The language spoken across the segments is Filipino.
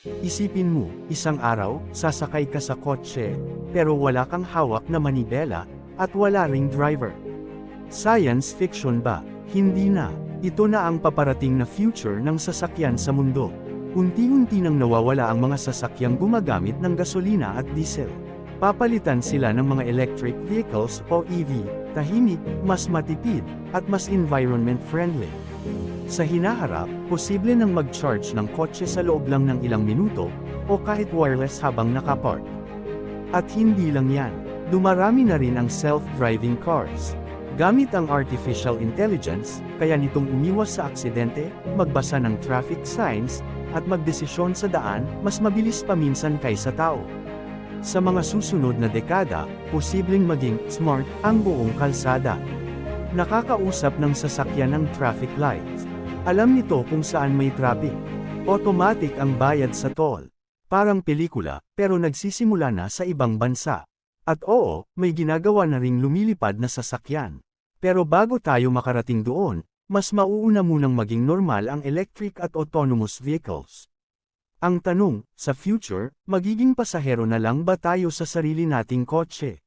Isipin mo, isang araw, sasakay ka sa kotse, pero wala kang hawak na manibela, at wala ring driver. Science fiction ba? Hindi na. Ito na ang paparating na future ng sasakyan sa mundo. Unti-unti nang nawawala ang mga sasakyang gumagamit ng gasolina at diesel. Papalitan sila ng mga electric vehicles o EV, tahimik, mas matipid, at mas environment friendly. Sa hinaharap, posible nang mag-charge ng kotse sa loob lang ng ilang minuto, o kahit wireless habang nakapark. At hindi lang yan, dumarami na rin ang self-driving cars. Gamit ang artificial intelligence, kaya nitong umiwas sa aksidente, magbasa ng traffic signs, at magdesisyon sa daan, mas mabilis pa minsan kaysa tao. Sa mga susunod na dekada, posibleng maging smart ang buong kalsada. Nakakausap ng sasakyan ng traffic lights. Alam nito kung saan may traffic. Automatic ang bayad sa toll. Parang pelikula, pero nagsisimula na sa ibang bansa. At oo, may ginagawa na ring lumilipad na sasakyan. Pero bago tayo makarating doon, mas mauuna munang maging normal ang electric at autonomous vehicles. Ang tanong, sa future, magiging pasahero na lang ba tayo sa sarili nating kotse?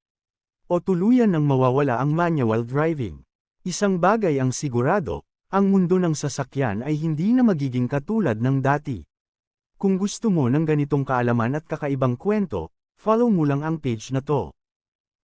O tuluyan nang mawawala ang manual driving? Isang bagay ang sigurado, ang mundo ng sasakyan ay hindi na magiging katulad ng dati. Kung gusto mo ng ganitong kaalaman at kakaibang kwento, follow mo lang ang page na to.